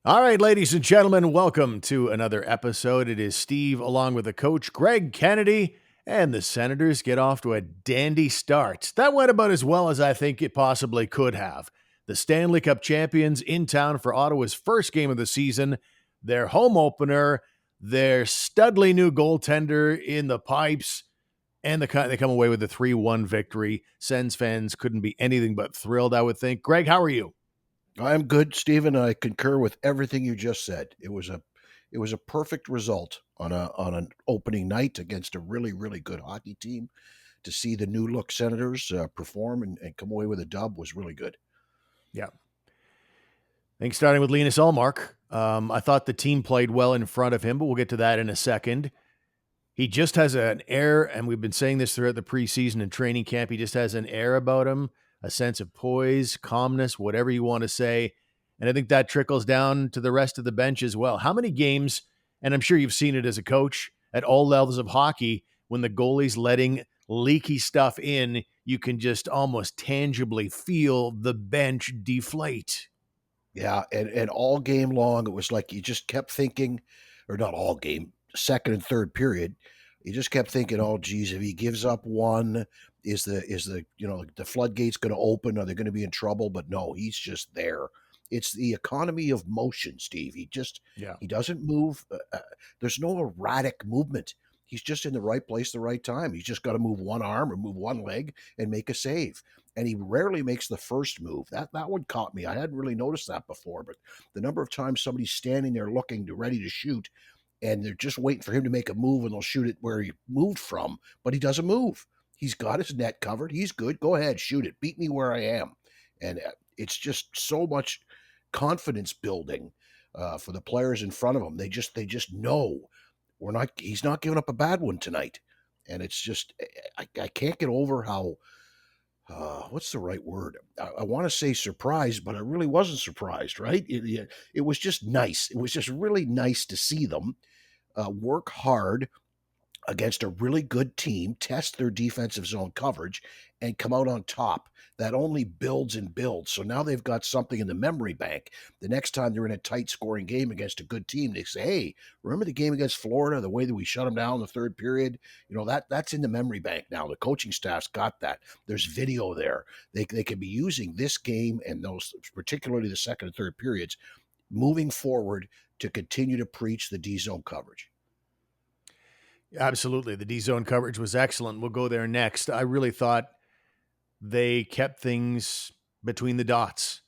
All right, ladies and gentlemen, welcome to another episode. It is Steve along with the coach, Greg Kennedy, and the Senators get off to a dandy start. That went about as well as I think it possibly could have. The Stanley Cup Champions in town for Ottawa's first game of the season, their home opener, their studly new goaltender in the pipes, and they come away with a 3-1 victory. Sens fans couldn't be anything but thrilled, I would think. Greg, how are you? I'm good, Stephen. I concur with everything you just said. It was a perfect result on an opening night against a really good hockey team. To see the new look Senators perform and come away with a dub was really good. Yeah. I think starting with Linus Ullmark, I thought the team played well in front of him, but we'll get to that in a second. He just has an air, and we've been saying this throughout the preseason and training camp. He just has an air about him, a sense of poise, calmness, whatever you want to say. And I think that trickles down to the rest of the bench as well. How many games, and I'm sure you've seen it as a coach at all levels of hockey, when the goalie's letting leaky stuff in, you can just almost tangibly feel the bench deflate. Yeah, and all game long it was like you just kept thinking, or not all game, second and third period, you just kept thinking, oh geez, if he gives up one, is the floodgates going to open? Are they going to be in trouble? But no, he's just there. It's the economy of motion, Steve. Yeah. He doesn't move. There's no erratic movement. He's just in the right place, the right time. He's just got to move one arm or move one leg and make a save. And he rarely makes the first move. That one caught me. I hadn't really noticed that before, but the number of times somebody's standing there looking to ready to shoot, and they're just waiting for him to make a move, and they'll shoot it where he moved from, but he doesn't move. He's got his net covered. He's good. Go ahead, shoot it. Beat me where I am. And it's just so much confidence building for the players in front of him. They just know he's not giving up a bad one tonight. And it's just I can't get over how what's the right word? I want to say surprised, but I really wasn't surprised, right? It was just nice. It was just really nice to see them work hard against a really good team, test their defensive zone coverage, and come out on top. That only builds and builds. So now they've got something in the memory bank. The next time they're in a tight scoring game against a good team, they say, hey, remember the game against Florida, the way that we shut them down in the third period? That's in the memory bank now. The coaching staff's got that. There's video there. They can be using this game and those, particularly the second and third periods, moving forward to continue to preach the D zone coverage. Absolutely. The D zone coverage was excellent. We'll go there next. I really thought they kept things between the dots.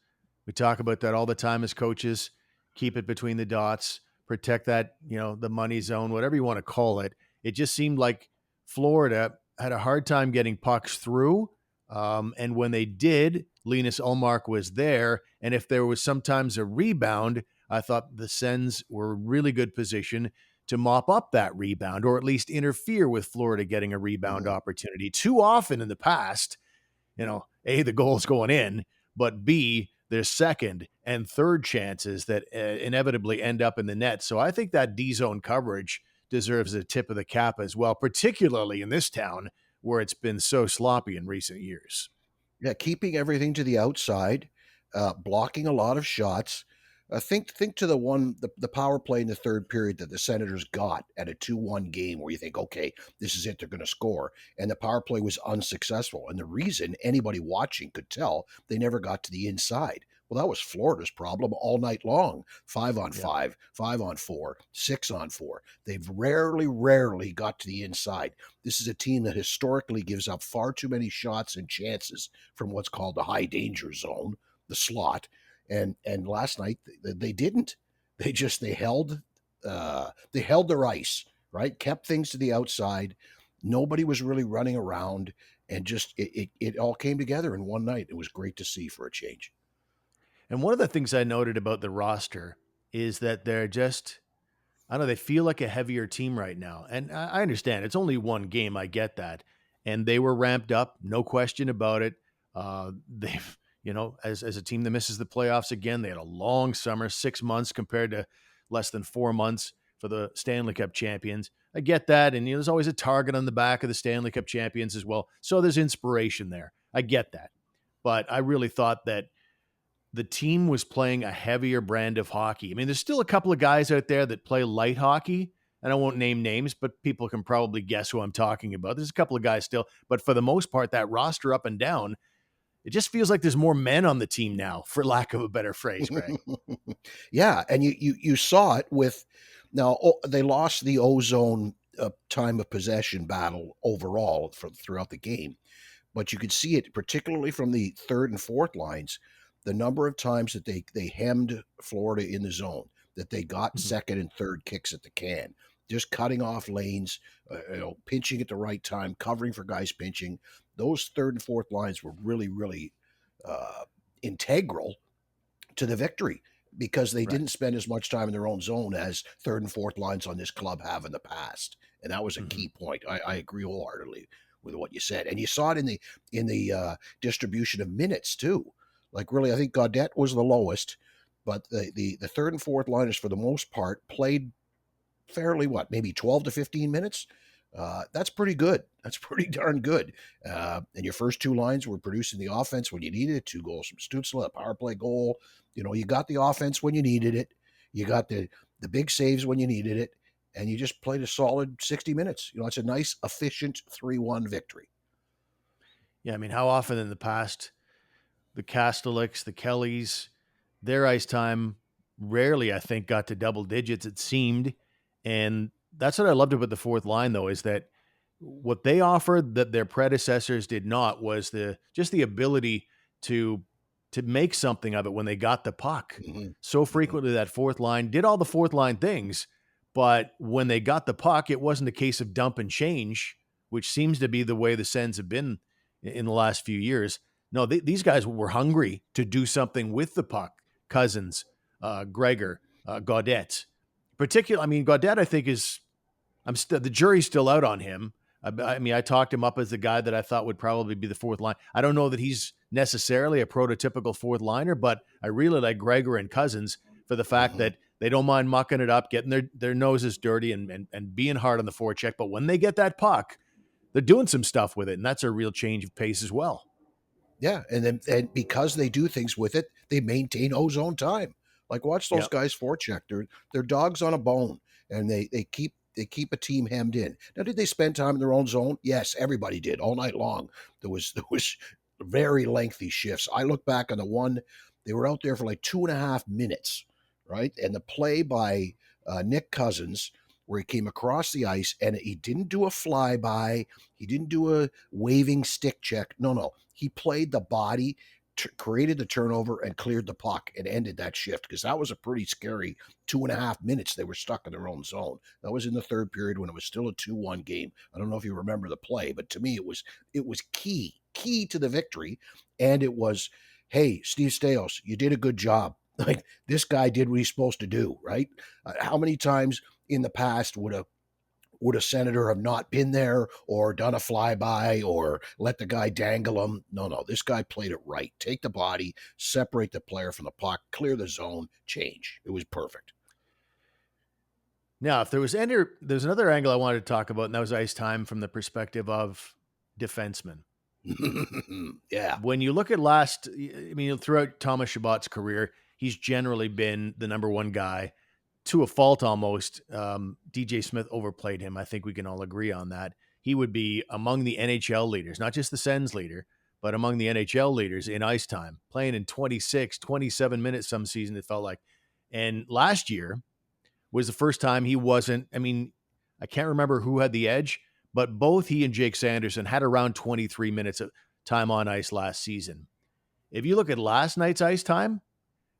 We talk about that all the time as coaches. Keep it between the dots, protect that, the money zone, whatever you want to call it. It just seemed like Florida had a hard time getting pucks through. And when they did, Linus Ullmark was there. And if there was sometimes a rebound, I thought the Sens were in really good position to mop up that rebound, or at least interfere with Florida getting a rebound opportunity. Too often in the past, A, the goal's going in, but B, there's second and third chances that inevitably end up in the net. So I think that D-zone coverage deserves a tip of the cap as well, particularly in this town where it's been so sloppy in recent years. Yeah, keeping everything to the outside, blocking a lot of shots. Think to the power play in the third period that the Senators got at a 2-1 game where you think, okay, this is it, they're going to score. And the power play was unsuccessful. And the reason anybody watching could tell, they never got to the inside. Well, that was Florida's problem all night long. 5-on-5, 5-on-4, 6-on-4. They've rarely got to the inside. This is a team that historically gives up far too many shots and chances from what's called the high danger zone, the slot. And last night they didn't. They held their ice, right? Kept things to the outside. Nobody was really running around, and just it all came together in one night. It was great to see for a change. And one of the things I noted about the roster is that they're just, I don't know, they feel like a heavier team right now. And I understand it's only one game. I get that. And they were ramped up, no question about it. They've, as a team that misses the playoffs again, they had a long summer, 6 months compared to less than 4 months for the Stanley Cup champions. I get that. And there's always a target on the back of the Stanley Cup champions as well. So there's inspiration there. I get that. But I really thought that the team was playing a heavier brand of hockey. I mean, there's still a couple of guys out there that play light hockey, and I won't name names, but people can probably guess who I'm talking about. There's a couple of guys still, but for the most part, that roster up and down, it just feels like there's more men on the team now, for lack of a better phrase, Greg. Yeah, and you saw it with now they lost the ozone time of possession battle overall throughout the game, but you could see it particularly from the third and fourth lines, the number of times that they hemmed Florida in the zone, that they got second and third kicks at the can, just cutting off lanes, pinching at the right time, covering for guys pinching. Those third and fourth lines were really, really integral to the victory because they Right. didn't spend as much time in their own zone as third and fourth lines on this club have in the past. And that was a key point. I agree wholeheartedly with what you said. And you saw it in the distribution of minutes too. Like really, I think Gaudette was the lowest, but the third and fourth liners for the most part played fairly maybe 12 to 15 minutes. That's pretty good. That's pretty darn good. And your first two lines were producing the offense when you needed it. 2 goals from Stützle, a power play goal. You got the offense when you needed it. You got the big saves when you needed it. And you just played a solid 60 minutes. It's a nice, efficient 3-1 victory. Yeah, I mean, how often in the past, the Castellics, the Kellys, their ice time rarely, I think, got to double digits, it seemed. And that's what I loved about the fourth line, though, is that what they offered that their predecessors did not was just the ability to make something of it when they got the puck. So frequently that fourth line did all the fourth line things, but when they got the puck, it wasn't a case of dump and change, which seems to be the way the Sens have been in the last few years. No, these guys were hungry to do something with the puck. Cousins, Gregor, Gaudette. Particularly, I mean, Gaudette, I think the jury's still out on him. I mean, I talked him up as the guy that I thought would probably be the fourth line. I don't know that he's necessarily a prototypical fourth liner, but I really like Gregor and Cousins for the fact that they don't mind mucking it up, getting their noses dirty and being hard on the forecheck. But when they get that puck, they're doing some stuff with it, and that's a real change of pace as well. Yeah, and because they do things with it, they maintain ozone time. Like watch those guys forecheck. They're dogs on a bone, and they keep a team hemmed in. Now, did they spend time in their own zone? Yes, everybody did all night long. There was very lengthy shifts. I look back on the one they were out there for like 2.5 minutes, right? And the play by Nick Cousins, where he came across the ice and he didn't do a flyby, he didn't do a waving stick check. No, he played the body, created the turnover, and cleared the puck and ended that shift because that was a pretty scary 2.5 minutes they were stuck in their own zone. That was in the third period when it was still a 2-1 game. I don't know if you remember the play, but to me it was key to the victory, and it was, hey, Steve Staios, you did a good job. Like this guy did what he's supposed to do, right? How many times in the past would a senator have not been there or done a flyby or let the guy dangle him? No, this guy played it right. Take the body, separate the player from the puck, clear the zone, change. It was perfect. Now, if there's another angle I wanted to talk about, and that was ice time from the perspective of defensemen. Yeah. When you look at throughout Thomas Chabot's career, he's generally been the number one guy. To a fault almost. DJ Smith overplayed him. I think we can all agree on that. He would be among the NHL leaders, not just the Sens leader, but among the NHL leaders in ice time, playing in 26, 27 minutes some season, it felt like. And last year was the first time he wasn't, I can't remember who had the edge, but both he and Jake Sanderson had around 23 minutes of time on ice last season. If you look at last night's ice time,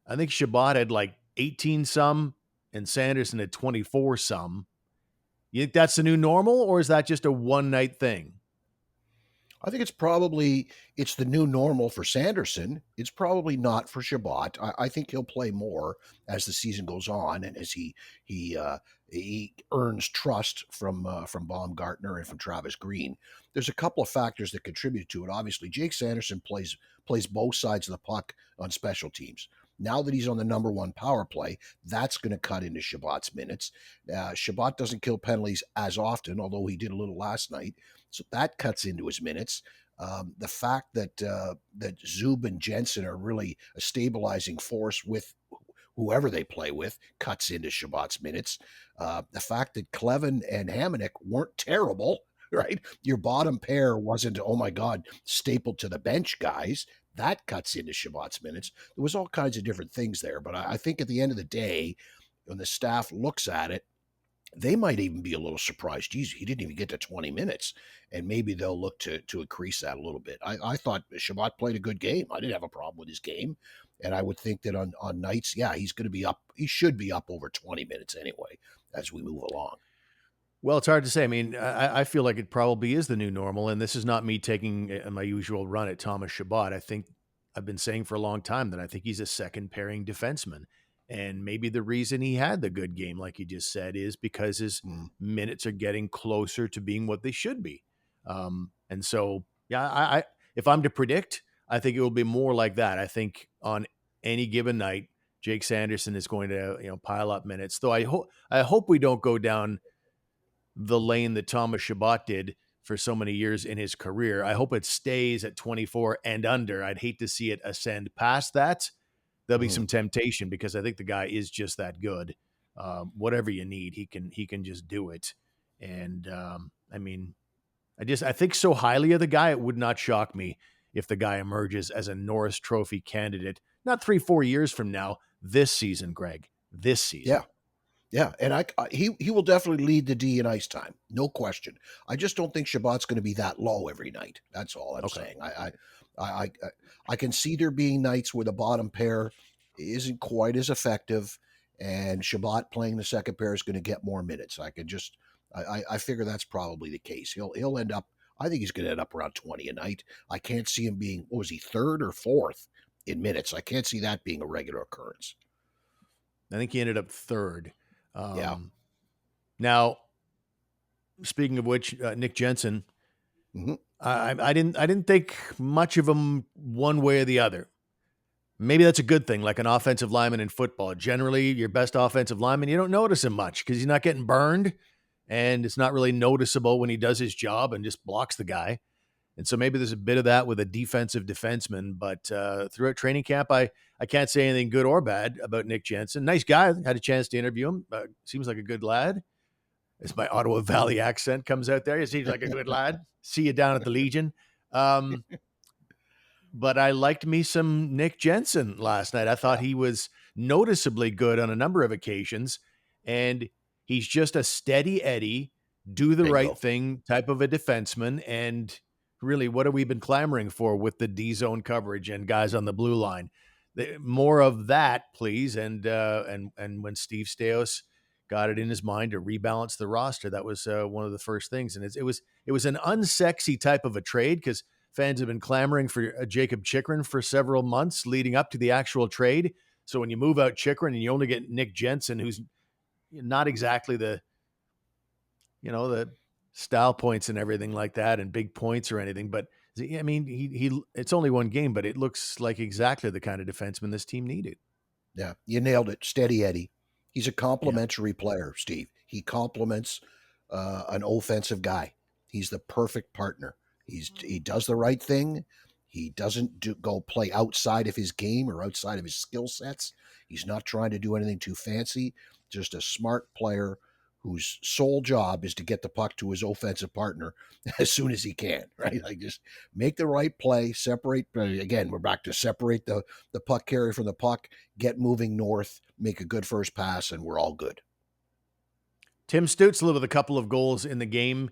I think Chabot had like 18 some, and Sanderson at 24 some. You think that's the new normal, or is that just a one night thing? I think it's the new normal for Sanderson. It's probably not for Chabot. I think he'll play more as the season goes on and as he earns trust from Baumgartner and from Travis Green. There's a couple of factors that contribute to it. Obviously, Jake Sanderson plays both sides of the puck on special teams. Now that he's on the number one power play, that's going to cut into Chabot's minutes. Chabot doesn't kill penalties as often, although he did a little last night. So that cuts into his minutes. The fact that Zub and Jensen are really a stabilizing force with whoever they play with cuts into Shabbat's minutes. The fact that Clevin and Hamonic weren't terrible, right? Your bottom pair wasn't, oh my God, stapled to the bench guys. That cuts into Shabbat's minutes. There was all kinds of different things there. But I think at the end of the day, when the staff looks at it, they might even be a little surprised. Geez, he didn't even get to 20 minutes. And maybe they'll look to increase that a little bit. I thought Shabbat played a good game. I didn't have a problem with his game. And I would think that on nights, yeah, he's going to be up. He should be up over 20 minutes anyway as we move along. Well, it's hard to say. I mean, I feel like it probably is the new normal, and this is not me taking my usual run at Thomas Chabot. I think I've been saying for a long time that I think he's a second pairing defenseman. And maybe the reason he had the good game, like you just said, is because his minutes are getting closer to being what they should be. And so, yeah, I if I'm to predict, I think it will be more like that. I think on any given night, Jake Sanderson is going to pile up minutes. Though I hope we don't go down the lane that Thomas Chabot did for so many years in his career. I hope it stays at 24 and under. I'd hate to see it ascend past that. There'll be some temptation because I think the guy is just that good. Whatever you need, he can just do it. And I mean, I think so highly of the guy, it would not shock me if the guy emerges as a Norris Trophy candidate, not 3-4 years from now, this season, Greg, this season. Yeah. Yeah, and he will definitely lead the D in ice time, no question. I just don't think Shabbat's going to be that low every night. That's all I'm saying. I can see there being nights where the bottom pair isn't quite as effective, and Shabbat playing the second pair is going to get more minutes. I figure that's probably the case. He'll end up. I think he's going to end up around 20 a night. I can't see him being, what was he, third or fourth in minutes? I can't see that being a regular occurrence. I think he ended up third. Yeah. Now, speaking of which, Nick Jensen, I didn't think much of him one way or the other. Maybe that's a good thing, like an offensive lineman in football. Generally, your best offensive lineman, you don't notice him much because he's not getting burned, and it's not really noticeable when he does his job and just blocks the guy. And so maybe there's a bit of that with a defensive defenseman. But throughout training camp, I can't say anything good or bad about Nick Jensen. Nice guy. Had a chance to interview him. Seems like a good lad. As my Ottawa Valley accent comes out there, he seems like a good lad. See you down at the Legion. But I liked me some Nick Jensen last night. I thought he was noticeably good on a number of occasions. And he's just a steady Eddie, do the right thing type of a defenseman. And really, what have we been clamoring for with the D zone coverage and guys on the blue line? More of that, please. And when Steve Staios got it in his mind to rebalance the roster, that was one of the first things. And it was an unsexy type of a trade because fans have been clamoring for Jacob Chychrun for several months leading up to the actual trade. So when you move out Chychrun and you only get Nick Jensen, who's not exactly the style points and everything like that and big points or anything. But I mean, he it's only one game, but it looks like exactly the kind of defenseman this team needed. Yeah, you nailed it. Steady Eddie. He's a complimentary player, Steve. He complements an offensive guy. He's the perfect partner. He does the right thing. He doesn't go play outside of his game or outside of his skill sets. He's not trying to do anything too fancy. Just a smart player whose sole job is to get the puck to his offensive partner as soon as he can, right? Like just make the right play, separate. Again, we're back to separate the puck carrier from the puck, get moving north, make a good first pass, and we're all good. Tim Stützle with a couple of goals in the game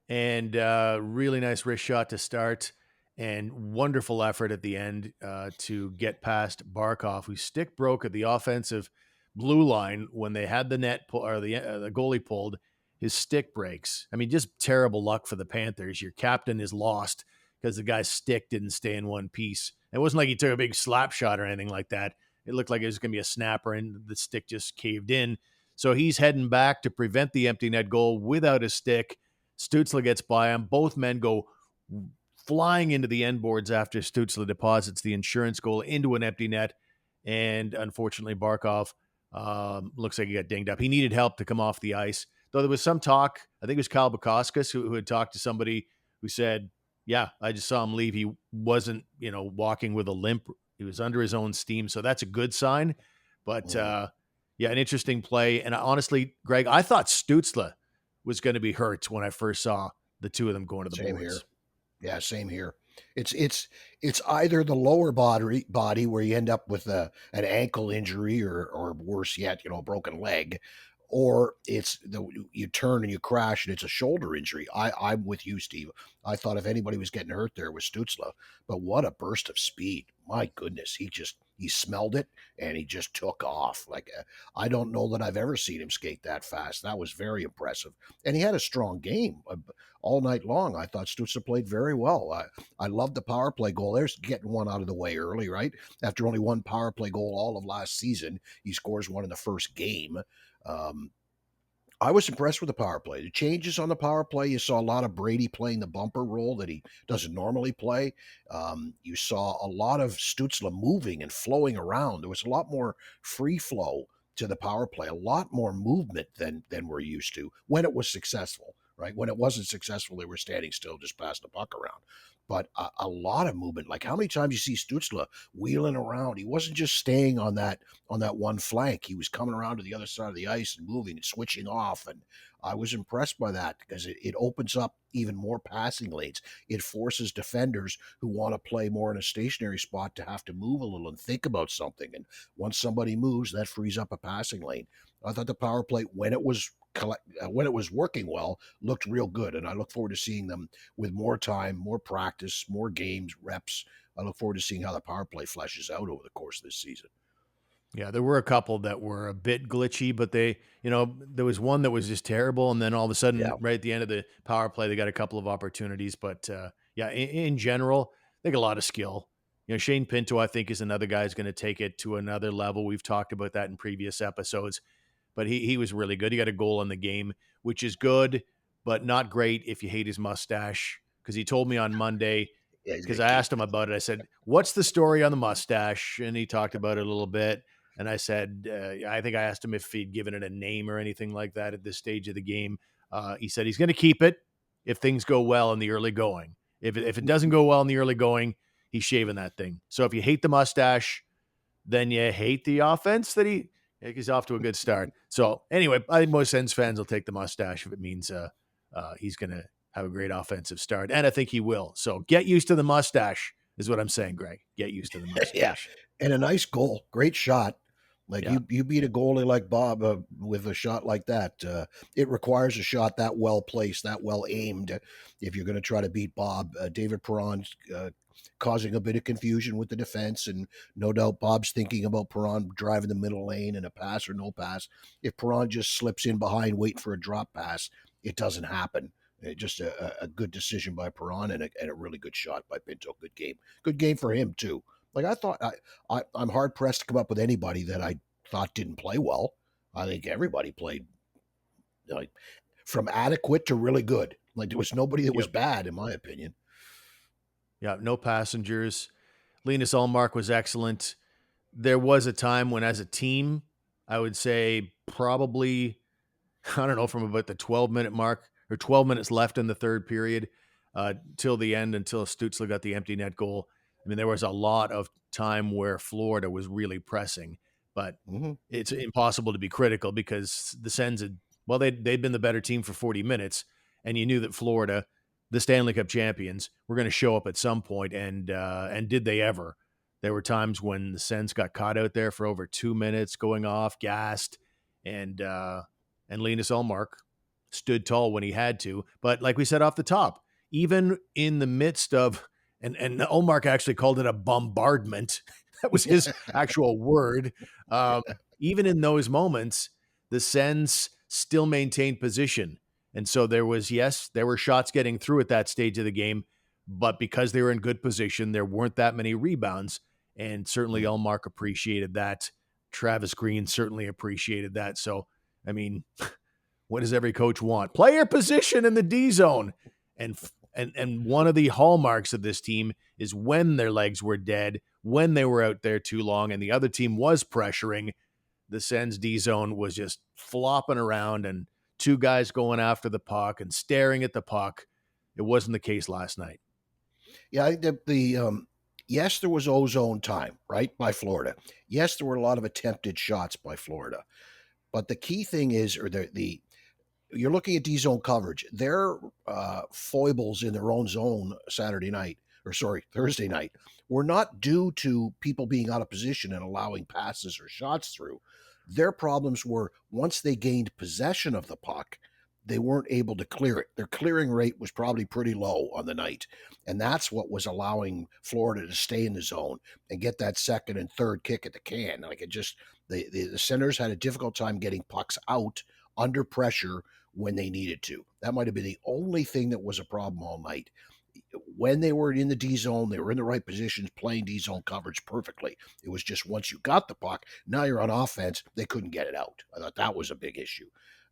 and really nice wrist shot to start and wonderful effort at the end to get past Barkov, whose stick broke at the offensive blue line when they had the net or the goalie pulled. His stick breaks. I mean, just terrible luck for the Panthers. Your captain is lost because the guy's stick didn't stay in one piece. It wasn't like he took a big slap shot or anything like that. It looked like it was going to be a snapper and the stick just caved in. So he's heading back to prevent the empty net goal without a stick. Stützle gets by him. Both men go flying into the end boards after Stützle deposits the insurance goal into an empty net. And unfortunately, Barkov looks like he got dinged up. He needed help to come off the ice. Though there was some talk, I think it was Kyle Bukauskas who had talked to somebody who said, Yeah, I just saw him leave. He wasn't, walking with a limp. He was under his own steam, so that's a good sign. But Mm, yeah, an interesting play. And honestly, Greg, I thought Stutzla was going to be hurt when I first saw the two of them going to the same here. boards. Yeah, same here. It's either the lower body where you end up with an ankle injury or worse yet, a broken leg, or it's you turn and you crash and it's a shoulder injury. I'm with you, Steve. I thought if anybody was getting hurt there, it was Stutzla. But what a burst of speed! My goodness, he smelled it and he just took off. Like I don't know that I've ever seen him skate that fast. That was very impressive, and he had a strong game all night long. I thought Stützle played very well. I loved the power play goal. There's getting one out of the way early, right? After only one power play goal all of last season, he scores one in the first game. Um, I was impressed with the power play. The changes on the power play, you saw a lot of Brady playing the bumper role that he doesn't normally play. You saw a lot of Stützle moving and flowing around. There was a lot more free flow to the power play, a lot more movement than we're used to when it was successful. Right when it wasn't successful, they were standing still, just passing the puck around. But a lot of movement. Like how many times you see Stützle wheeling around? He wasn't just staying on that one flank. He was coming around to the other side of the ice and moving and switching off. And I was impressed by that because it opens up even more passing lanes. It forces defenders who want to play more in a stationary spot to have to move a little and think about something. And once somebody moves, that frees up a passing lane. I thought the power play, when it was working well, looked real good. And I look forward to seeing them with more time, more practice, more games, reps. I look forward to seeing how the power play fleshes out over the course of this season. Yeah, there were a couple that were a bit glitchy, but there was one that was just terrible, and then all of a sudden, Yeah. right at the end of the power play, they got a couple of opportunities. But yeah, in general, I think a lot of skill. Shane Pinto, I think, is another guy who's going to take it to another level. We've talked about that in previous episodes, but he was really good. He got a goal in the game, which is good, but not great if you hate his mustache. Because he told me on Monday, Yeah, he's because gonna I keep asked him it. about it. I said, "What's the story on the mustache?" And he talked about it a little bit. And I said, I think I asked him if he'd given it a name or anything like that at this stage of the game. He said he's going to keep it if things go well in the early going. If it doesn't go well in the early going, he's shaving that thing. So if you hate the mustache, then you hate the offense that he's off to a good start. So anyway, I think most Sens fans will take the mustache if it means he's going to have a great offensive start, and I think he will. So get used to the mustache is what I'm saying, Greg. Get used to the Yeah, mustache. and a nice goal, great shot. Like Yeah. you beat a goalie like Bob with a shot like that. It requires a shot that well placed, that well aimed. If you're going to try to beat Bob, David Perron causing a bit of confusion with the defense, and no doubt Bob's thinking about Perron driving the middle lane and a pass or no pass. If Perron just slips in behind, waiting for a drop pass, it doesn't happen. Just a good decision by Perron and a really good shot by Pinto. Good game for him too. Like I thought, I'm hard pressed to come up with anybody that I thought didn't play well. I think everybody played like from adequate to really good. Like there was nobody that was Yep. bad, in my opinion. Yeah. No passengers. Linus Ullmark was excellent. There was a time when, as a team, I would say probably, I don't know, from about the 12-minute mark or 12 minutes left in the third period till the end, until Stützle got the empty net goal. I mean, there was a lot of time where Florida was really pressing, but Mm-hmm. it's impossible to be critical because the Sens they'd been the better team for 40 minutes, and you knew that Florida, the Stanley Cup champions, were going to show up at some point, and did they ever? There were times when the Sens got caught out there for over 2 minutes, going off, gassed, and Linus Ullmark stood tall when he had to. But like we said off the top, even in the midst of, and Ullmark actually called it a bombardment. That was his actual word. Um, Even in those moments, the Sens still maintained position. And so there were shots getting through at that stage of the game, but because they were in good position, there weren't that many rebounds. And certainly Ullmark appreciated that. Travis Green certainly appreciated that. So, I mean, what does every coach want? Player position in the D zone. And one of the hallmarks of this team is when their legs were dead, when they were out there too long, and the other team was pressuring, the Sens D zone was just flopping around and two guys going after the puck and staring at the puck. It wasn't the case last night. Yeah, yes, there was ozone time, right, by Florida. Yes, there were a lot of attempted shots by Florida. But the key thing is, or the you're looking at D zone coverage. Their foibles in their own zone Saturday night, or sorry, Thursday night, were not due to people being out of position and allowing passes or shots through. Their problems were once they gained possession of the puck, they weren't able to clear it. Their clearing rate was probably pretty low on the night. And that's what was allowing Florida to stay in the zone and get that second and third kick at the can. Like it just, the Senators had a difficult time getting pucks out under pressure when they needed to. That might have been the only thing that was a problem all night. When they were in the D zone, they were in the right positions, playing D zone coverage perfectly. It was just once you got the puck, now you're on offense, they couldn't get it out. I thought that was a big issue.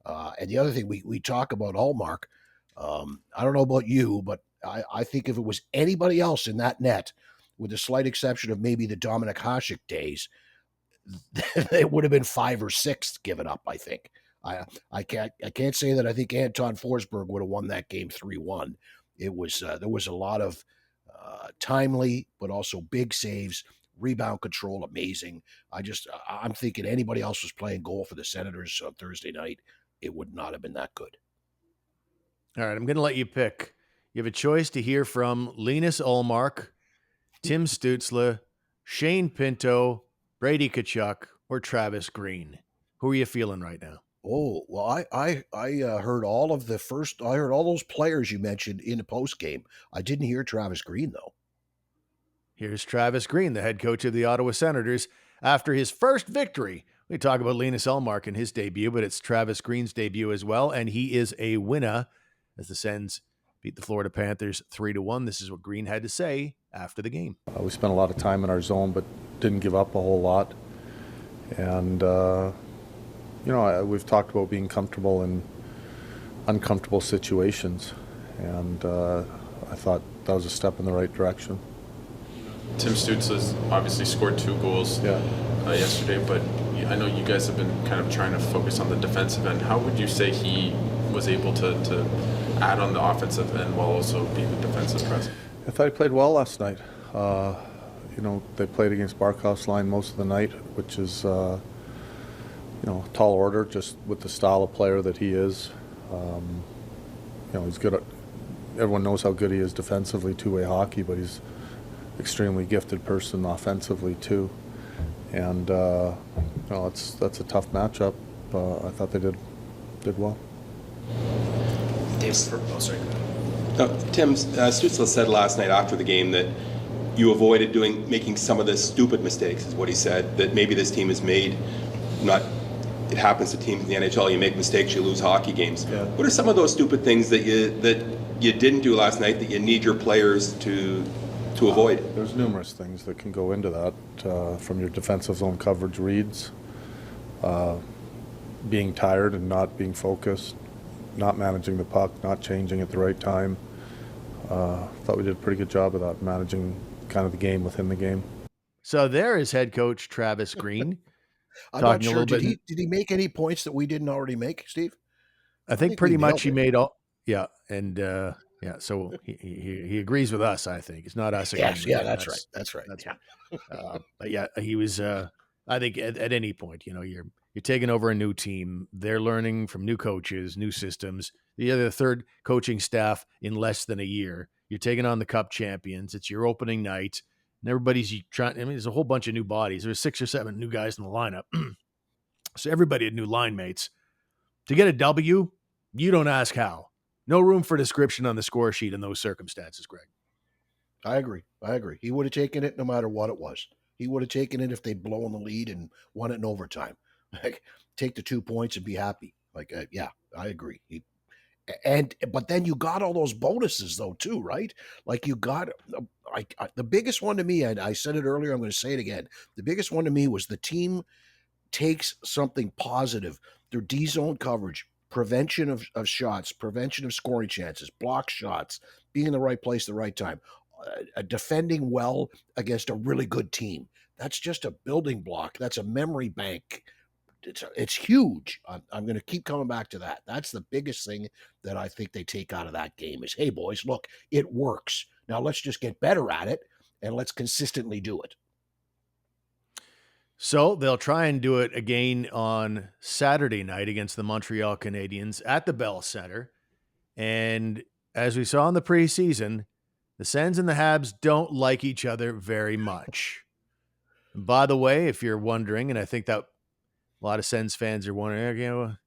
And the other thing we talk about Ullmark, I don't know about you, but I think if it was anybody else in that net, with the slight exception of maybe the Dominic Hasek days, it would have been 5 or 6 given up, I think. I can't say that I think Anton Forsberg would have won that game 3-1. It was there was a lot of timely but also big saves, rebound control amazing. I'm thinking anybody else was playing goal for the Senators on Thursday night, it would not have been that good. All right, I'm going to let you pick. You have a choice to hear from Linus Ullmark, Tim Stützle, Shane Pinto, Brady Tkachuk, or Travis Green. Who are you feeling right now? Oh, well, I heard all of the first. I heard all those players you mentioned in the post game. I didn't hear Travis Green though. Here's Travis Green, the head coach of the Ottawa Senators, after his first victory. We talk about Linus Ullmark in his debut, but it's Travis Green's debut as well, and he is a winner as the Sens beat the Florida Panthers 3-1. This is what Green had to say after the game. We spent a lot of time in our zone, but didn't give up a whole lot. And, we've talked about being comfortable in uncomfortable situations. And I thought that was a step in the right direction. Tim Stützle's obviously scored 2 goals yesterday, but I know you guys have been kind of trying to focus on the defensive end. How would you say he was able to add on the offensive end while also being the defensive presence? I thought he played well last night. They played against Barkov's line most of the night, which is, tall order, just with the style of player that he is. He's good. Everyone knows how good he is defensively, two-way hockey, but he's extremely gifted person offensively too. And that's a tough matchup. I thought they did well. Tim Stützle said last night after the game that you avoided making some of the stupid mistakes, is what he said, that maybe this team has made. It happens to teams in the NHL, you make mistakes, you lose hockey games. Yeah. What are some of those stupid things that you didn't do last night that you need your players to avoid? There's numerous things that can go into that, from your defensive zone coverage reads, being tired and not being focused, not managing the puck, not changing at the right time. Thought we did a pretty good job of that, managing kind of the game within the game. So there is head coach Travis Green. I'm not sure. Did he make any points that we didn't already make, Steve? I think pretty much he made all. Yeah, and so he agrees with us. I think it's not us. Yes, yeah, that's right. That's right. But yeah, he was. I think at any point, you're taking over a new team. They're learning from new coaches, new systems. You're the third coaching staff in less than a year. You're taking on the Cup champions. It's your opening night. And everybody's trying. There's a whole bunch of new bodies. There's 6 or 7 new guys in the lineup. So everybody had new line mates. To get a W, you don't ask how. No room for description on the score sheet in those circumstances, Greg. I agree. He would have taken it no matter what it was. He would have taken it if they'd blown the lead and won it in overtime. Take the 2 points and be happy. I agree. But then you got all those bonuses though too, right? Like you got the biggest one to me, and I said it earlier, I'm going to say it again. The biggest one to me was the team takes something positive. Their D zone coverage, prevention of shots, prevention of scoring chances, block shots, being in the right place at the right time, defending well against a really good team. That's just a building block. That's a memory bank. It's huge. I'm going to keep coming back to that. That's the biggest thing that I think they take out of that game is, hey, boys, look, it works. Now let's just get better at it and let's consistently do it. So they'll try and do it again on Saturday night against the Montreal Canadiens at the Bell Center. And as we saw in the preseason, the Sens and the Habs don't like each other very much. And by the way, if you're wondering, and I think that a lot of Sens fans are wondering,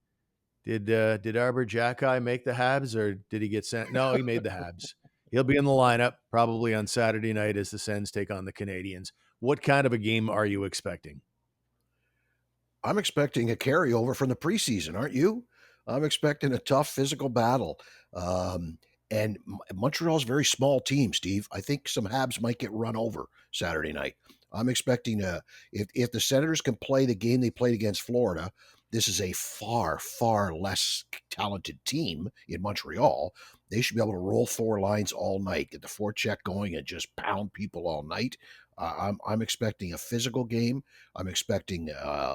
did Arbor Jacki make the Habs or did he get sent? No, he made the Habs. He'll be in the lineup probably on Saturday night as the Sens take on the Canadiens. What kind of a game are you expecting? I'm expecting a carryover from the preseason, aren't you? I'm expecting a tough physical battle. And Montreal's a very small team, Steve. I think some Habs might get run over Saturday night. I'm expecting if the Senators can play the game they played against Florida, this is a far, far less talented team in Montreal. They should be able to roll four lines all night, get the forecheck going, and just pound people all night. I'm expecting a physical game. I'm expecting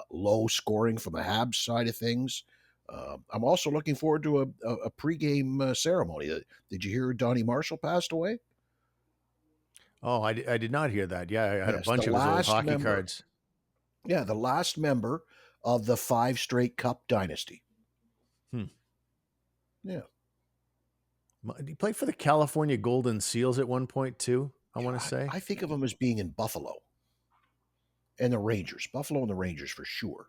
low scoring from the Habs side of things. I'm also looking forward to a pregame ceremony. Did you hear Donnie Marshall passed away? Oh, I did not hear that. Yeah, I had Yes, a bunch the of his old last hockey member. cards. Yeah, the last member of the 5 straight Cup dynasty. Yeah. He played for the California Golden Seals at one point too, I want to say. I think of him as being in Buffalo and the Rangers. Buffalo and the Rangers for sure.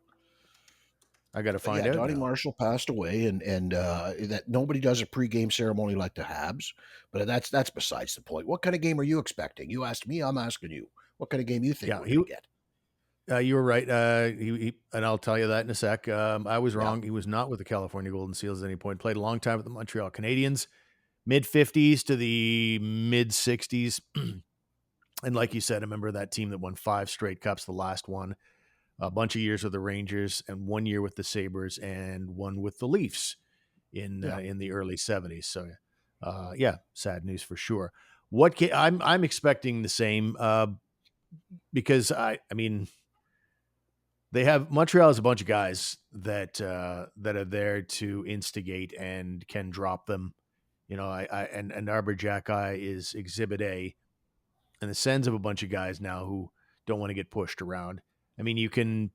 I got to find Yeah, out Donnie now. Marshall passed away, and that nobody does a pregame ceremony like the Habs, but that's besides the point. What kind of game are you expecting? You asked me, I'm asking you. What kind of game you think Yeah, we're going to get? you were right. And I'll tell you that in a sec. I was Yeah. wrong. He was not with the California Golden Seals at any point. Played a long time with the Montreal Canadiens, mid-50s to the mid-60s. And like you said, I remember that team that won 5 straight cups, the last one, a bunch of years with the Rangers and 1 year with the Sabres and 1 with the Leafs in the early 70s. So, yeah, sad news for sure. I'm expecting the same because I mean, they have Montreal has a bunch of guys that are there to instigate and can drop them. You know, and Arbor Jacki is Exhibit A, and the Sens have a bunch of guys now who don't want to get pushed around. I mean,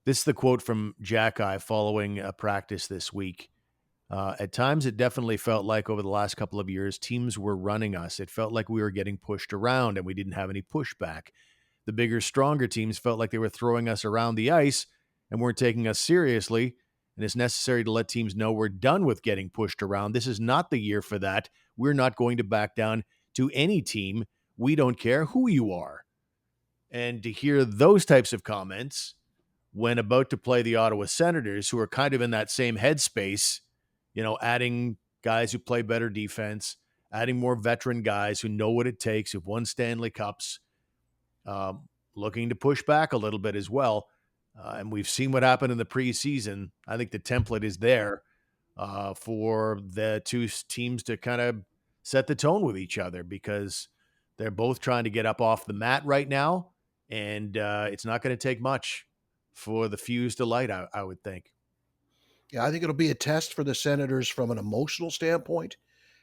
this is the quote from Jacki following a practice this week. At times, it definitely felt like over the last couple of years, teams were running us. It felt like we were getting pushed around and we didn't have any pushback. The bigger, stronger teams felt like they were throwing us around the ice and weren't taking us seriously. And it's necessary to let teams know we're done with getting pushed around. This is not the year for that. We're not going to back down to any team. We don't care who you are. And to hear those types of comments when about to play the Ottawa Senators, who are kind of in that same headspace, you know, adding guys who play better defense, adding more veteran guys who know what it takes, who've won Stanley Cups, looking to push back a little bit as well. And we've seen what happened in the preseason. I think the template is there for the two teams to kind of set the tone with each other because they're both trying to get up off the mat right now. And it's not going to take much for the fuse to light, I would think. Yeah, I think it'll be a test for the Senators from an emotional standpoint.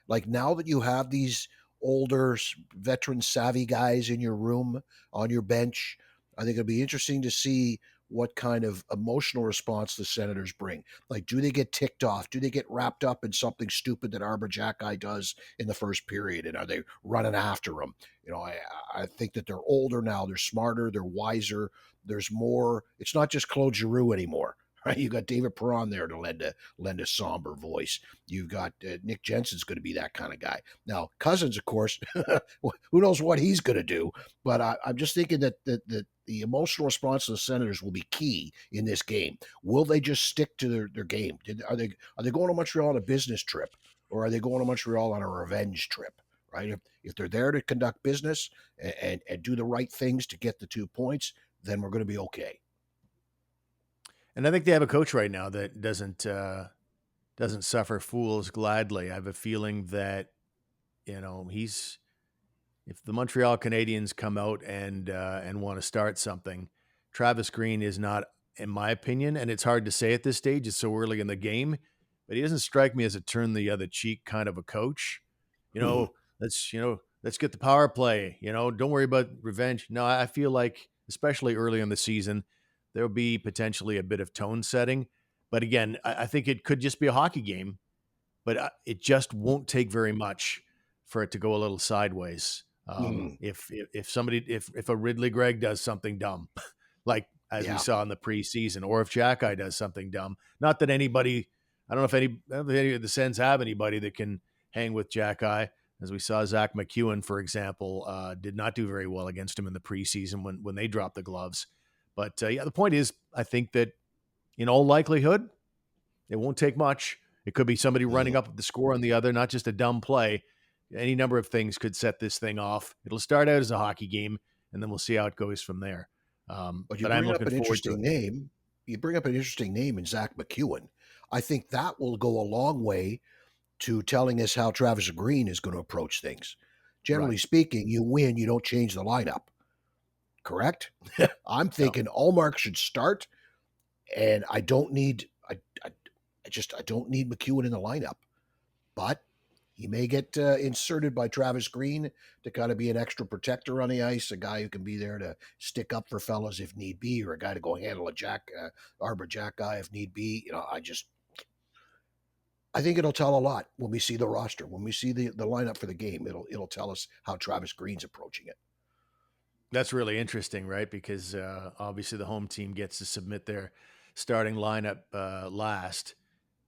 Like now that you have these older, veteran, savvy guys in your room, on your bench, I think it'll be interesting to see what kind of emotional response the Senators bring. Like, do they get ticked off? Do they get wrapped up in something stupid that Arbor Jacki does in the first period? And are they running after him? You know, I think that they're older now. They're smarter. They're wiser. There's more. It's not just Claude Giroux anymore. Right? You got David Perron there to lend a somber voice. You've got Nick Jensen's going to be that kind of guy. Now Cousins, of course, who knows what he's going to do? But I'm just thinking that the emotional response of the Senators will be key in this game. Will they just stick to their game? Are they going to Montreal on a business trip, or are they going to Montreal on a revenge trip? Right? If they're there to conduct business and do the right things to get the 2 points, then we're going to be okay. And I think they have a coach right now that doesn't suffer fools gladly. I have a feeling that, you know, if the Montreal Canadiens come out and want to start something, Travis Green is not, in my opinion, and it's hard to say at this stage, it's so early in the game, but he doesn't strike me as a turn the other cheek kind of a coach. You know, let's get the power play. Don't worry about revenge. No, I feel like, especially early in the season, there'll be potentially a bit of tone setting. But again, I think it could just be a hockey game, but it just won't take very much for it to go a little sideways. Mhm. If a Ridley Gregg does something dumb, like as we Yeah. saw in the preseason, or if Jack Eye does something dumb, not that anybody, I don't know if any of the Sens have anybody that can hang with Jack Eye. As we saw, Zach McEwen, for example, did not do very well against him in the preseason when they dropped the gloves. But yeah, the point is, I think that in all likelihood, it won't take much. It could be somebody running Mhm. up the score on the other, not just a dumb play. Any number of things could set this thing off. It'll start out as a hockey game, and then we'll see how it goes from there. But you But I'm bring up looking an forward to interesting it. name. You bring up an interesting name in Zach McEwen. I think that will go a long way to telling us how Travis Green is going to approach things. Generally Right. speaking, you win, you don't change the lineup. Correct? I'm No. thinking Ullmark should start, and I don't need McEwen in the lineup. But he may get inserted by Travis Green to kind of be an extra protector on the ice, a guy who can be there to stick up for fellas if need be, or a guy to go handle a Arbor Jack guy if need be. I think it'll tell a lot when we see the roster, when we see the lineup for the game. It'll tell us how Travis Green's approaching it. That's really interesting, right? Because obviously the home team gets to submit their starting lineup last.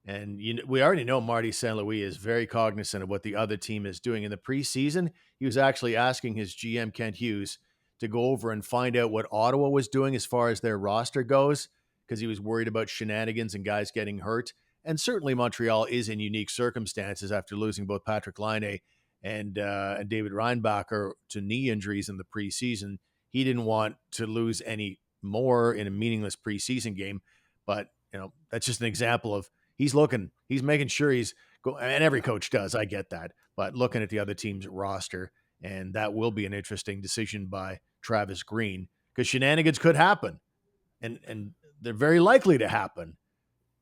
And we already know Marty St. Louis is very cognizant of what the other team is doing. In the preseason, he was actually asking his GM, Kent Hughes, to go over and find out what Ottawa was doing as far as their roster goes, because he was worried about shenanigans and guys getting hurt. And certainly Montreal is in unique circumstances after losing both Patrick Laine and David Reinbacher to knee injuries in the preseason. He didn't want to lose any more in a meaningless preseason game. But, that's just an example of he's making sure and every coach does. I get that. But looking at the other team's roster, and that will be an interesting decision by Travis Green, because shenanigans could happen, and they're very likely to happen.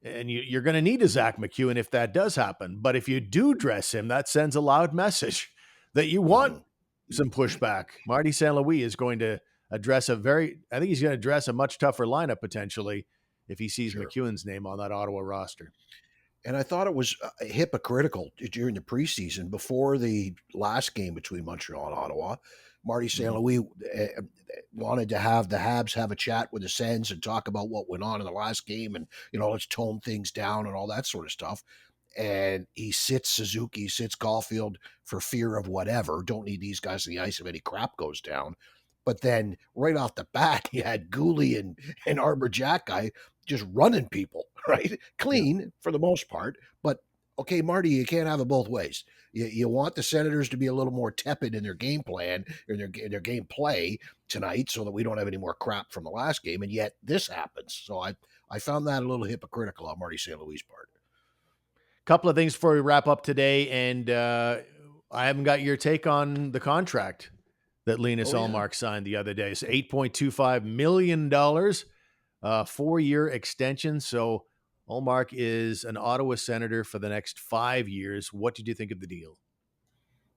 And you're going to need a Zach McEwen if that does happen. But if you do dress him, that sends a loud message that you want Mhm. some pushback. Marty St. Louis is going to I think he's going to address a much tougher lineup potentially if he sees Sure. McEwen's name on that Ottawa roster. And I thought it was hypocritical during the preseason before the last game between Montreal and Ottawa. Marty St. Mhm. Louis wanted to have the Habs have a chat with the Sens and talk about what went on in the last game and, let's tone things down and all that sort of stuff. And he sits Suzuki, sits Caulfield for fear of whatever. Don't need these guys on the ice if any crap goes down. But then right off the bat, he had Gooley and Arbor Jack guy just running people, right? Yeah. Clean for the most part. But okay, Marty, you can't have it both ways. You want the Senators to be a little more tepid in their game plan, in their game play tonight, so that we don't have any more crap from the last game. And yet this happens. So I found that a little hypocritical on Marty St. Louis' part. Couple of things before we wrap up today, and I haven't got your take on the contract that Linus Oh, yeah. Ullmark signed the other day. It's $8.25 million, 4-year extension. So Ullmark is an Ottawa Senator for the next 5 years. What did you think of the deal?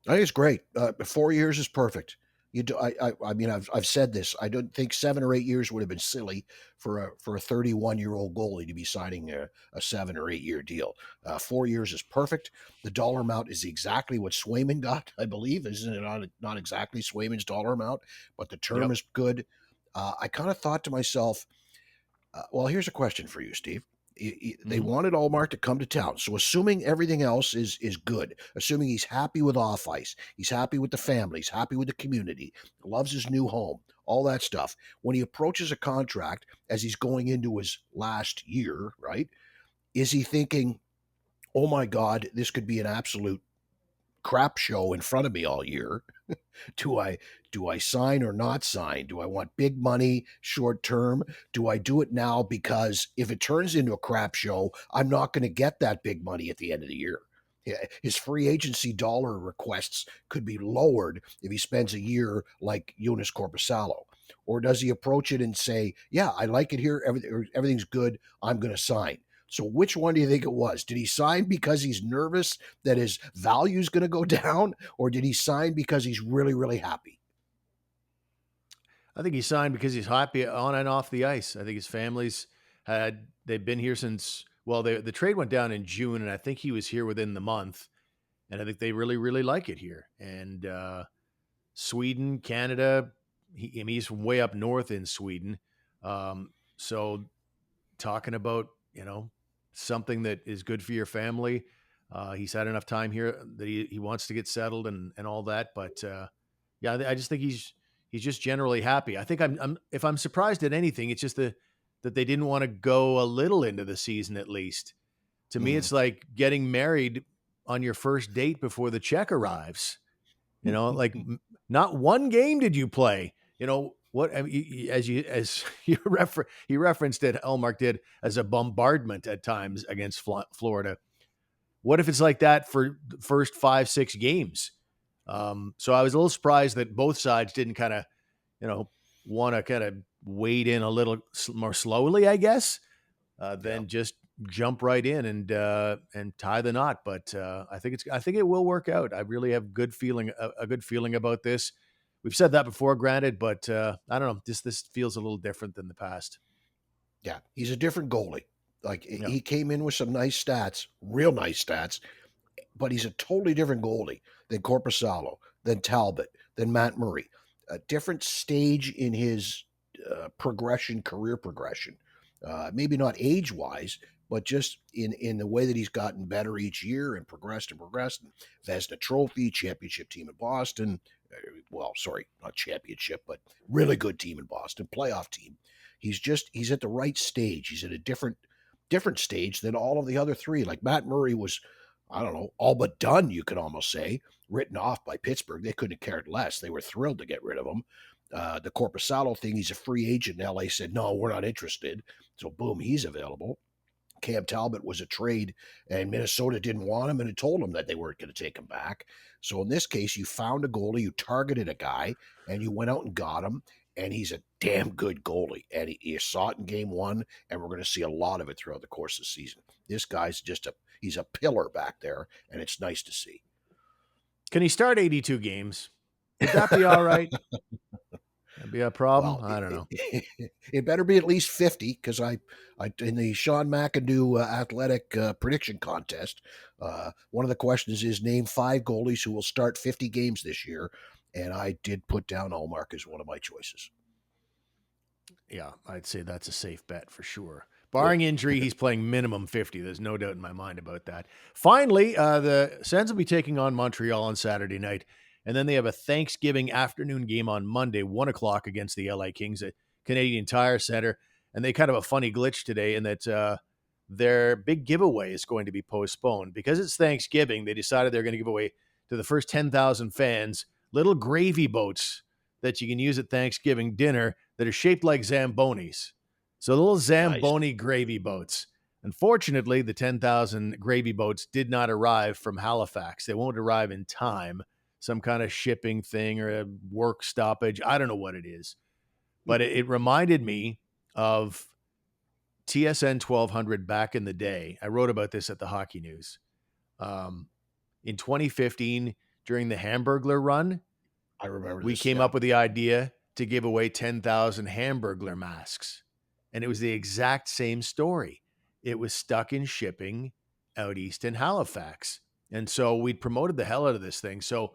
I think it's great. 4 years is perfect. I mean, I've said this. I don't think 7 or 8 years would have been silly for a 31-year-old goalie to be signing a 7 or 8 year deal. 4 years is perfect. The dollar amount is exactly what Swayman got, I believe, isn't it? Not exactly Swayman's dollar amount, but the term Yep. is good. I kind of thought to myself, well, here's a question for you, Steve. They Mhm. wanted Allmark to come to town. So assuming everything else is good, assuming he's happy with off ice, he's happy with the family, he's happy with the community, loves his new home, all that stuff. When he approaches a contract as he's going into his last year, right? Is he thinking, "Oh my God, this could be an absolute crap show in front of me all year"? Do I sign or not sign? Do I want big money short term? Do I do it now because if it turns into a crap show, I'm not going to get that big money at the end of the year? Yeah, his free agency dollar requests could be lowered if he spends a year like Jonas Corposalo. Or does he approach it and say, "Yeah, I like it here. Everything's good. I'm going to sign." So which one do you think it was? Did he sign because he's nervous that his value is going to go down, or did he sign because he's really, really happy? I think he signed because he's happy on and off the ice. I think his family's they've been here since, well, the trade went down in June, and I think he was here within the month. And I think they really, really like it here. And Sweden, Canada, he's from way up north in Sweden. So talking about, something that is good for your family. He's had enough time here that he wants to get settled and all that. But yeah, I just think he's just generally happy. I think if I'm surprised at anything, it's just that they didn't want to go a little into the season at least. To me, it's like getting married on your first date before the check arrives. Like not one game did you play. What, I mean, as you he referenced it, Ullmark did, as a bombardment at times against Florida. What if it's like that for the first 5-6 games? So I was a little surprised that both sides didn't kind of, want to kind of wade in a little more slowly, I guess, than just jump right in and tie the knot. But I think it will work out. I really have a good feeling about this. We've said that before, granted, but I don't know. This feels a little different than the past. Yeah, he's a different goalie. Like he came in with some nice stats, real nice stats, but he's a totally different goalie than Korpisalo, than Talbot, than Matt Murray. A different stage in his career progression. Maybe not age-wise, but just in the way that he's gotten better each year and progressed. Vezina Trophy, championship team in Boston. Well, sorry, not championship, but really good team in Boston, playoff team. He's at the right stage. He's at a different stage than all of the other three. Like Matt Murray was, I don't know, all but done, you could almost say, written off by Pittsburgh. They couldn't have cared less. They were thrilled to get rid of him. The Korpisalo thing, he's a free agent. LA said, no, we're not interested. So boom, he's available. Cam Talbot was a trade, and Minnesota didn't want him and had told him that they weren't going to take him back. So in this case, you found a goalie, you targeted a guy, and you went out and got him, and he's a damn good goalie. And you saw it in game one, and we're going to see a lot of it throughout the course of the season. This guy's he's a pillar back there, and it's nice to see. Can he start 82 games? Would that be all right? That'd be a problem. Well, I don't know. It better be at least 50, because I in the Sean McIndoe athletic prediction contest, one of the questions is name 5 goalies who will start 50 games this year, and I did put down Ullmark as one of my choices. Yeah, I'd say that's a safe bet for sure. Barring injury, he's playing minimum 50. There's no doubt in my mind about that. Finally, the Sens will be taking on Montreal on Saturday night. And then they have a Thanksgiving afternoon game on Monday, 1 o'clock against the LA Kings at Canadian Tire Center. And they kind of a funny glitch today in that their big giveaway is going to be postponed. Because it's Thanksgiving, they decided they're going to give away to the first 10,000 fans little gravy boats that you can use at Thanksgiving dinner that are shaped like Zambonis. So little Zamboni gravy boats. Unfortunately, the 10,000 gravy boats did not arrive from Halifax. They won't arrive in time. Some kind of shipping thing or a work stoppage. I don't know what it is. But it reminded me of TSN 1200 back in the day. I wrote about this at the Hockey News. In 2015, during the Hamburglar run, I remember we came up with the idea to give away 10,000 Hamburglar masks. And it was the exact same story. It was stuck in shipping out east in Halifax. And so we'd promoted the hell out of this thing. So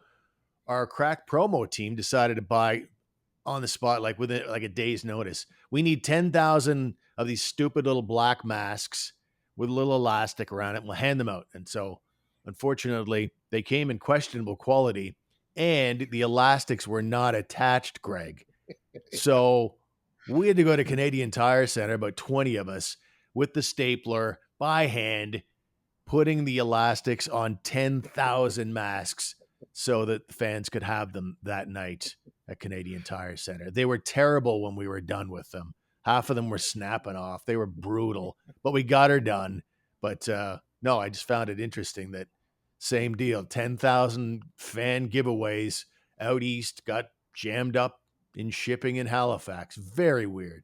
our crack promo team decided to buy on the spot, like within like a day's notice. We need 10,000 of these stupid little black masks with a little elastic around it. We'll hand them out. And so, unfortunately, they came in questionable quality, and the elastics were not attached, Greg. So we had to go to Canadian Tire Center, about 20 of us, with the stapler by hand, putting the elastics on 10,000 masks so that fans could have them that night at Canadian Tire Center. They were terrible when we were done with them. Half of them were snapping off. They were brutal, but we got her done. But no, I just found it interesting that same deal. 10,000 fan giveaways out east got jammed up in shipping in Halifax. Very weird.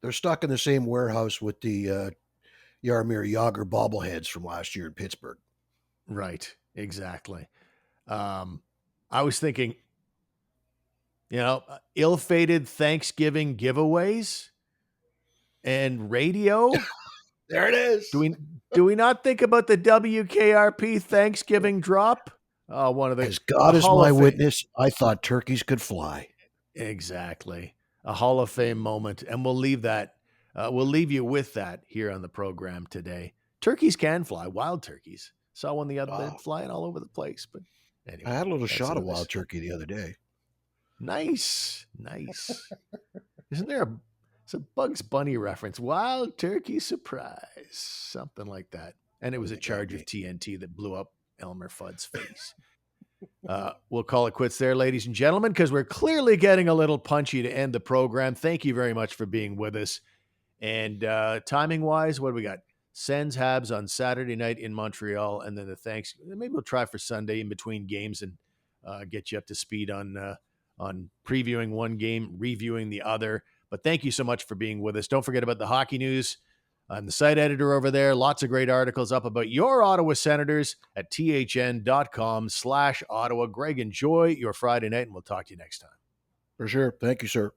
They're stuck in the same warehouse with the Jaromir Jagr bobbleheads from last year in Pittsburgh. Right. Exactly. I was thinking, ill-fated Thanksgiving giveaways and radio. There it is. Do we not think about the WKRP Thanksgiving drop? One of the As God is Hall my of Fame- witness, I thought turkeys could fly. Exactly. A Hall of Fame moment. And we'll leave that. We'll leave you with that here on the program today. Turkeys can fly, wild turkeys. Saw one the other day flying all over the place. But anyway, I had a little shot of wild turkey the other day. Nice. Isn't there it's a Bugs Bunny reference? Wild turkey surprise. Something like that. And it was a charge of TNT that blew up Elmer Fudd's face. We'll call it quits there, ladies and gentlemen, because we're clearly getting a little punchy to end the program. Thank you very much for being with us. And timing-wise, what do we got? Sens Habs on Saturday night in Montreal, and then the thanks. Maybe we'll try for Sunday in between games and get you up to speed on previewing one game, reviewing the other. But thank you so much for being with us. Don't forget about the hockey news. I'm the site editor over there. Lots of great articles up about your Ottawa Senators at thn.com/Ottawa. Greg, enjoy your Friday night, and we'll talk to you next time. For sure. Thank you, sir.